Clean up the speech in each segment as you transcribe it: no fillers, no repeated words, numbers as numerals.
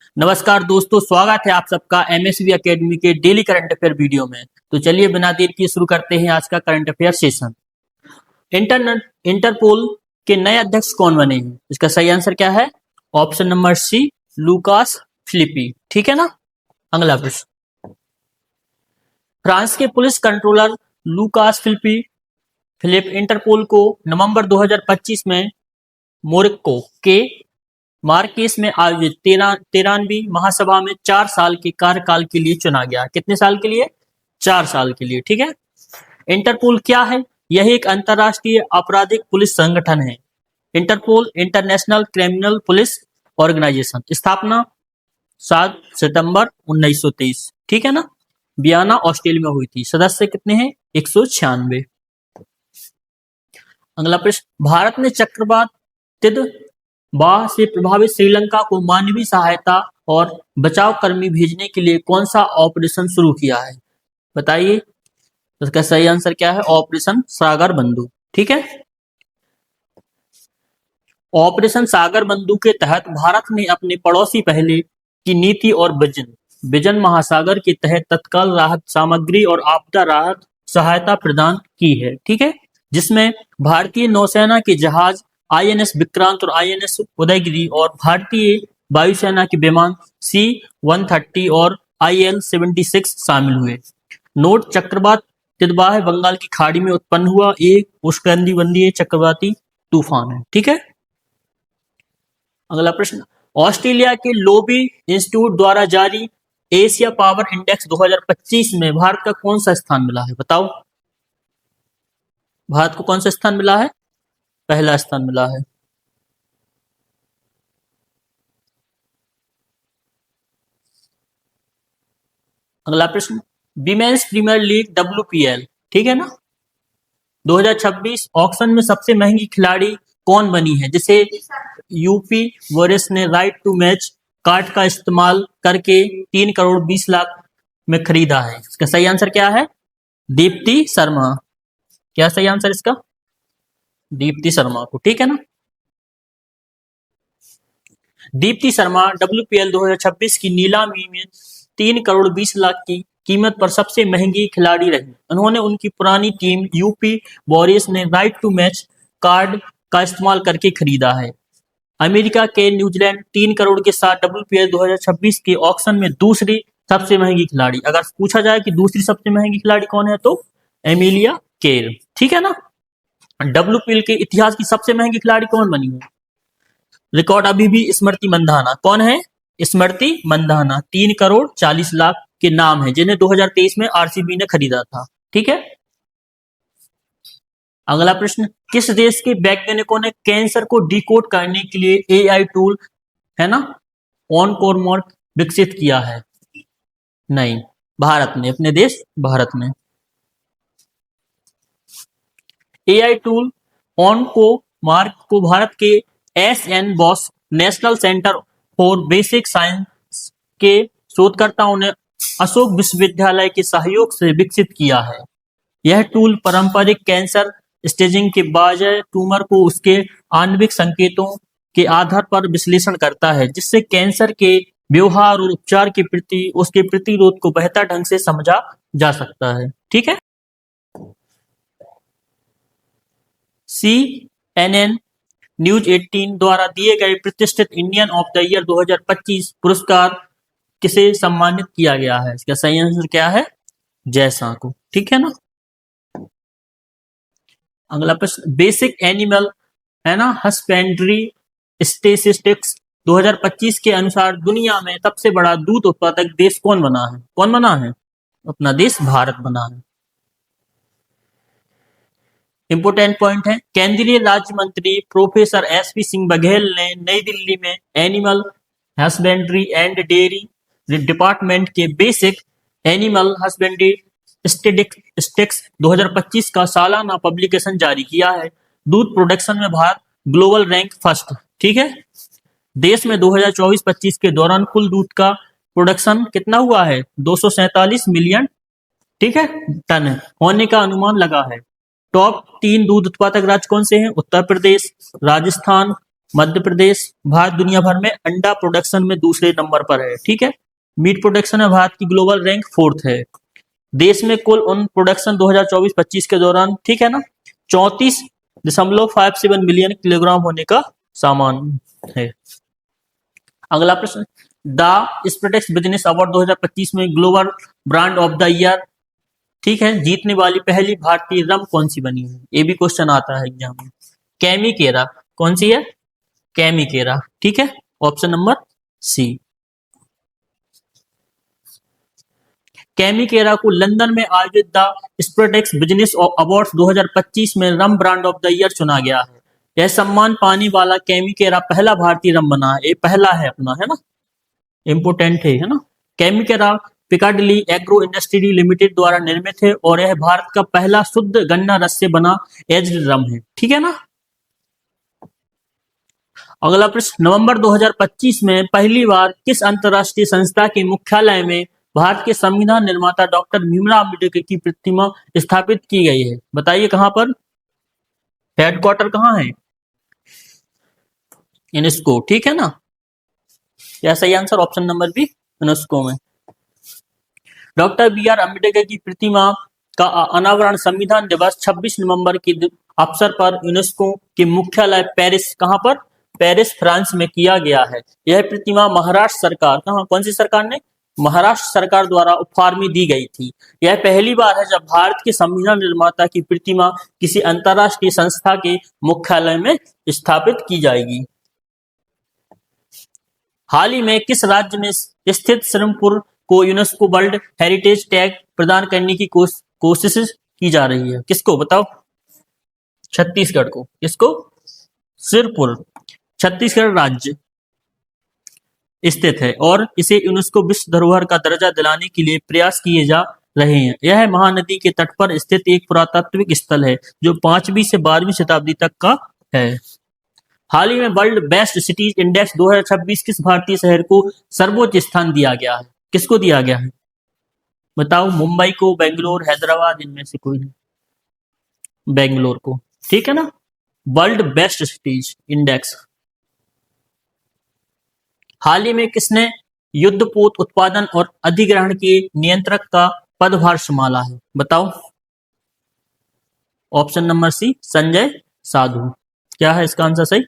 नमस्कार दोस्तों, स्वागत है आप सबका एमएसवी एकेडमी के डेली करंट अफेयर वीडियो में। तो चलिए बिना देर किए शुरू करते हैं आज का करंट अफेयर सेशन। इंटरपोल के नए अध्यक्ष कौन बने हैं? इसका सही आंसर क्या है? Option number C, Lucas Philippe. ठीक है ना। अगला प्रश्न, फ्रांस के police controller Lucas Philippe Interpol को नवंबर 2025 में मोरक्को के मार्केस में आयोजित 13वीं महासभा में 4 साल के कार्यकाल के लिए चुना गया। कितने साल के लिए? 4 साल के लिए। ठीक है। इंटरपोल क्या है? यह एक अंतर्राष्ट्रीय आपराधिक पुलिस संगठन है। Interpol international criminal police organisation, स्थापना 7 सितंबर 1923। ठीक है ना। वियना ऑस्ट्रेलिया में हुई थी। सदस्य कितने हैं? 196। अगला प्रश्न, भारत ने चक्रवात तिदवाह से प्रभावित श्रीलंका को मानवीय सहायता और बचाव कर्मी भेजने के लिए कौन सा ऑपरेशन शुरू किया है? बताइए। इसका सही आंसर क्या है? ऑपरेशन सागर बंधु। ठीक है। ऑपरेशन सागर बंधु के तहत भारत ने अपने पड़ोसी पहले की नीति और विजन महासागर के तहत तत्काल राहत सामग्री और आपदा राहत सहायता प्रदान की है। ठीक है। जिसमें भारतीय नौसेना के जहाज आईएनएस विक्रांत और आईएनएस उदयगिरी और भारतीय वायुसेना के विमान C-130 और IL-76 शामिल हुए। नोट, चक्रवात तिदवाह बंगाल की खाड़ी में उत्पन्न हुआ एक उष्णकटिबंधीय चक्रवाती तूफान है। ठीक है। अगला प्रश्न, ऑस्ट्रेलिया के लोबी इंस्टीट्यूट द्वारा जारी एशिया पावर इंडेक्स 2025 में भारत का कौन सा स्थान मिला है? बताओ। भारत को कौन सा स्थान मिला है? पहला स्थान मिला है। अगला प्रश्न, विमेंस प्रीमियर लीग WPL, ठीक है ना, 2026 ऑक्शन में सबसे महंगी खिलाड़ी कौन बनी है, जिसे यूपी वॉरियर्स ने राइट टू मैच कार्ड का इस्तेमाल करके 3 करोड़ 20 लाख में खरीदा है? इसका सही आंसर क्या है? दीप्ति शर्मा। क्या सही आंसर इसका? दीप्ति शर्मा को। ठीक है ना। दीप्ति शर्मा WPL 2026 की नीलामी में 3 करोड़ 20 लाख की कीमत पर सबसे महंगी खिलाड़ी रही। उन्होंने उनकी पुरानी टीम यूपी वॉरियर्स ने राइट टू मैच कार्ड का इस्तेमाल करके खरीदा है। अमेरिका के न्यूजीलैंड 3 करोड़ के साथ WPL 2026 के ऑक्शन में दूसरी सबसे महंगी खिलाड़ी। अगर पूछा जाए कि दूसरी सबसे महंगी खिलाड़ी कौन है, तो एमिलिया केर। ठीक है ना। WPL के इतिहास की सबसे महंगी खिलाड़ी कौन बनी है? रिकॉर्ड अभी भी स्मृति मंधाना। कौन है? स्मृति मंधाना। 3 करोड़ 40 लाख के नाम है, जिन्हें 2023 में आरसीबी ने खरीदा था। ठीक है। अगला प्रश्न, किस देश के वैज्ञानिकों ने कैंसर को डिकोड करने के लिए एआई टूल है ना ऑनकोर्मॉर्क विकसित किया है? नहीं, भारत ने, अपने देश भारत ने। एआई टूल ऑनकोर्मॉर्क को भारत के SN Bose national centre for basic science के शोधकर्ताओं ने अशोक विश्वविद्यालय के सहयोग से विकसित किया है। यह टूल पारंपरिक कैंसर स्टेजिंग के बजाय ट्यूमर को उसके आणविक संकेतों के आधार पर विश्लेषण करता है, जिससे कैंसर के व्यवहार और उपचार के प्रति उसके प्रतिरोध को बेहतर ढंग से समझा जा सकता है। ठीक है। CNN न्यूज 18 द्वारा दिए गए प्रतिष्ठित इंडियन ऑफ द ईयर 2025 पुरस्कार किसे सम्मानित किया गया है? इसका सही आंसर क्या है? जैसा को। ठीक है ना। अगला प्रश्न, बेसिक एनिमल है ना हस्बेंड्री स्टैटिस्टिक्स 2025 के अनुसार दुनिया में सबसे बड़ा दूध उत्पादक देश कौन बना है? कौन बना है? अपना देश भारत बना है। इंपोर्टेंट पॉइंट है, केंद्रीय राज्य मंत्री प्रोफेसर SP सिंह बघेल ने नई दिल्ली में animal husbandry and dairy department के बेसिक एनिमल हस्बेंड्री स्टैटिस्टिक्स 2025 का सालाना पब्लिकेशन जारी किया है। दूध प्रोडक्शन में भारत ग्लोबल रैंक फर्स्ट। ठीक है। देश में 2024-25 के दौरान कुल दूध का प्रोडक्शन कितना हुआ है? 247 मिलियन, ठीक है, टन होने का अनुमान लगा है। टॉप 3 दूध उत्पादक राज्य कौन से हैं? उत्तर प्रदेश, राजस्थान मध्य प्रदेश। भारत दुनिया भर में अंडा प्रोडक्शन में दूसरे नंबर पर है, ठीक है। मीट प्रोडक्शन में भारत की ग्लोबल रैंक 4th है। देश में कुल उन प्रोडक्शन 2024-25 के दौरान, ठीक है ना, 34.57 मिलियन किलोग्राम होने का सामान है। अगला प्रश्न, द स्प्रेटेक्स बिजनेस अवार्ड 2025 में global brand of the year, ठीक है, जीतने वाली पहली भारतीय रम कौन सी बनी है? ये भी क्वेश्चन आता है एग्जाम में। कैमिकेरा। कौन सी है? कैमिकेरा, ठीक है, ऑप्शन नंबर सी। कैमिकेरा को लंदन में आयोजित द स्प्रेटेक्स बिजनेस अवार्ड्स 2025 में रम ब्रांड ऑफ द ईयर चुना गया है। यह सम्मान पाने वाला कैमिकेरा पहला भारतीय रम बना है। ये पहला है अपना, है ना, इम्पोर्टेंट है ना। कैमिकेरा पिकाडिली एग्रो इंडस्ट्री लिमिटेड द्वारा निर्मित है और यह भारत का पहला शुद्ध गन्ना रस से बना एज्ड रम है, ठीक है ना। अगला प्रश्न, नवंबर 2025 में पहली बार किस अंतरराष्ट्रीय संस्था के मुख्यालय में भारत के संविधान निर्माता डॉक्टर भीमराव अम्बेडकर की प्रतिमा स्थापित की गई है? बताइए कहां पर, हेडक्वार्टर कहां है? यूनेस्को, ठीक है ना। यह सही answer option number B, UNESCO में। डॉक्टर बी आर अम्बेडकर की प्रतिमा का अनावरण संविधान दिवस 26 नवंबर के अवसर पर यूनेस्को के मुख्यालय पेरिस, कहां पर? पेरिस, फ्रांस में किया गया है। यह प्रतिमा महाराष्ट्र सरकार, कौन सी सरकार ने? महाराष्ट्र सरकार द्वारा उपहार में दी गई थी। यह पहली बार है जब भारत के संविधान निर्माता की प्रतिमा किसी अंतरराष्ट्रीय संस्था के मुख्यालय में स्थापित की जाएगी। हाल ही में किस राज्य में स्थित श्रीरामपुर को यूनेस्को वर्ल्ड हेरिटेज टैग प्रदान करने की कोशिश की जा रही है? किसको बताओ? छत्तीसगढ़ को। किसको? श्रीरामपुर छत्तीसगढ़ राज्य स्थित है और इसे यूनेस्को विश्व धरोहर का दर्जा दिलाने के लिए प्रयास किए जा रहे हैं। यह महानदी के तट पर स्थित एक पुरातात्विक स्थल है जो 5वीं से 12वीं शताब्दी तक का है। हाल ही में वर्ल्ड बेस्ट सिटीज इंडेक्स 2026 किस भारतीय शहर को सर्वोच्च स्थान दिया गया है? किसको दिया गया है बताओ? मुंबई को, बेंगलोर, हैदराबाद, इनमें से कोई नहीं। बेंगलोर को, ठीक है ना। World best cities index. हाल ही में किसने युद्धपोत उत्पादन और अधिग्रहण के नियंत्रक का पदभार संभाला है? बताओ। ऑप्शन नंबर सी, संजय साधु। क्या है इसका आंसर सही?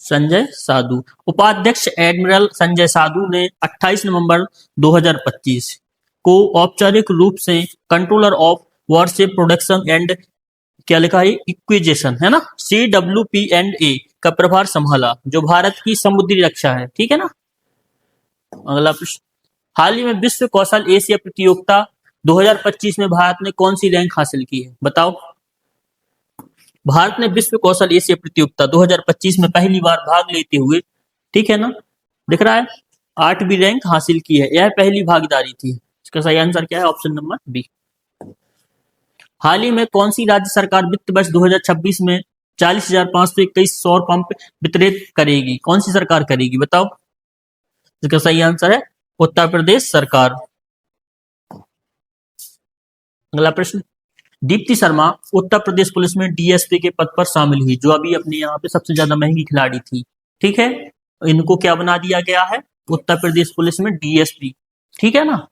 संजय साधु। उपाध्यक्ष एडमिरल संजय साधु ने 28 नवंबर 2025 को औपचारिक रूप से controller of worship production and, क्या लिखा है, इक्विजेशन, है ना, CWP&A का प्रभार संभाला, जो भारत की समुद्री रक्षा है, ठीक है ना। अगला प्रश्न, हाल ही में विश्व कौशल एशिया प्रतियोगिता 2025 में भारत ने कौन सी रैंक हासिल की है? बताओ। भारत ने विश्व कौशल एशिया प्रतियोगिता 2025 में पहली बार भाग लेते हुए, ठीक है ना, दिख रहा है, 8वीं रैंक हासिल की है। यह पहली भागीदारी थी। इसका सही आंसर क्या है? Option number B. हाल ही में कौन सी राज्य सरकार वित्त वर्ष 2026 में 40,521 सौर पंप वितरित करेगी? कौन सी सरकार करेगी? बताओ। इसका सही आंसर है उत्तर प्रदेश सरकार। अगला प्रश्न, दीप्ति शर्मा उत्तर प्रदेश पुलिस में DSP के पद पर शामिल हुई, जो अभी अपने यहाँ पे सबसे ज्यादा महंगी खिलाड़ी थी, ठीक है। इनको क्या बना दिया गया है उत्तर प्रदेश पुलिस में? DSP, ठीक है ना।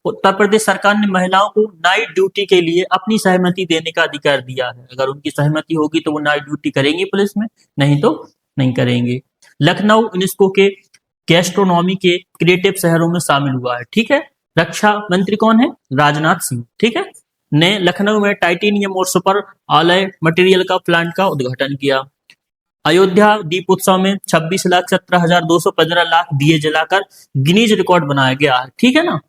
उत्तर प्रदेश सरकार ने महिलाओं को नाइट ड्यूटी के लिए अपनी सहमति देने का अधिकार दिया है। अगर उनकी सहमति होगी तो वो नाइट ड्यूटी करेंगी पुलिस में, नहीं तो नहीं करेंगे। लखनऊ यूनेस्को के गैस्ट्रोनॉमी के क्रिएटिव शहरों में शामिल हुआ है, ठीक है। रक्षा मंत्री कौन है? राजनाथ सिंह, ठीक है, ने लखनऊ में टाइटेनियम और सुपर अलॉय मटेरियल का प्लांट का उद्घाटन किया। अयोध्या दीप उत्सव में 26,17,215 लाख दिए जलाकर गिनीज रिकॉर्ड बनाया गया है, ठीक है ना।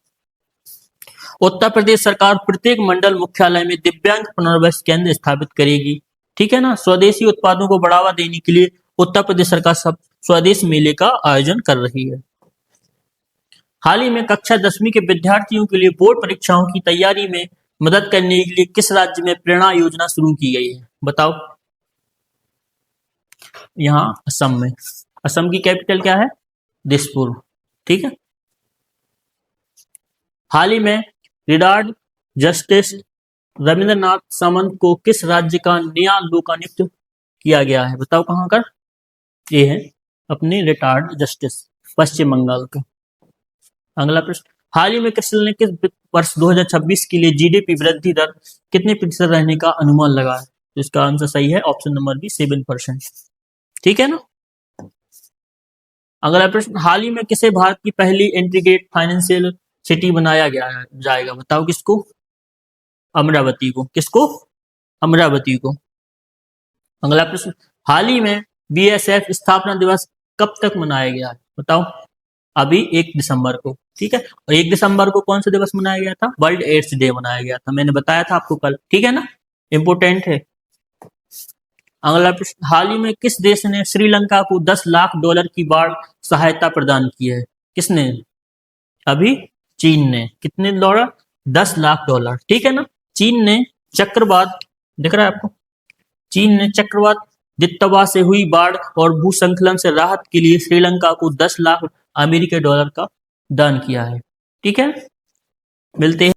उत्तर प्रदेश सरकार प्रत्येक मंडल मुख्यालय में दिव्यांग पुनर्वास केंद्र स्थापित करेगी, ठीक है ना। स्वदेशी उत्पादों को बढ़ावा देने के लिए उत्तर प्रदेश सरकार स्वदेश मेले का आयोजन कर रही है। हाल ही में कक्षा 10वीं के विद्यार्थियों के लिए बोर्ड परीक्षाओं की तैयारी में मदद करने के लिए किस राज्य में प्रेरणा योजना शुरू की गई है? बताओ। यहाँ असम में। असम की कैपिटल क्या है? दिसपुर, ठीक है। हाल ही में रिटायर्ड जस्टिस रविंद्रनाथ सामंत को किस राज्य का नया लोकायुक्त किया गया है? बताओ कहां का? ये है अपनी रिटायर्ड जस्टिस पश्चिम बंगाल का। अगला प्रश्न, हाल ही में क्रिस्टल ने किस वर्ष 2026 के लिए जीडीपी वृद्धि दर कितने प्रतिशत रहने का अनुमान लगाया? तो इसका आंसर सही है ऑप्शन नंबर बी 7%। ठीक है ना। अगला प्रश्न, हाल ही में किसे भारत की पहली इंटीग्रेटेड फाइनेंशियल सिटी बनाया गया जाएगा? बताओ किसको? अमरावती को। किसको? अमरावती को। अगला प्रश्न, हाल ही में बीएसएफ स्थापना दिवस कब तक मनाया गया है? बताओ। अभी 1 दिसंबर को। ठीक है। और 1 दिसंबर को कौन सा दिवस मनाया गया था? वर्ल्ड एड्स डे मनाया गया था। मैंने बताया था आपको कल। ठीक है ना, इंपोर्टेंट है। अगला प्रश्न, हाल ही में किस देश ने श्रीलंका को $10 लाख की बाढ़ सहायता प्रदान की है? किसने? अभी चीन ने। कितने डॉलर? $10 लाख। ठीक है ना। चीन ने चक्रवात, दिख रहा है आपको? चीन ने चक्रवात दित्तवा से हुई बाढ़ और भूस्खलन से राहत के लिए श्रीलंका को $10 लाख का दान किया है। ठीक है। मिलते हैं।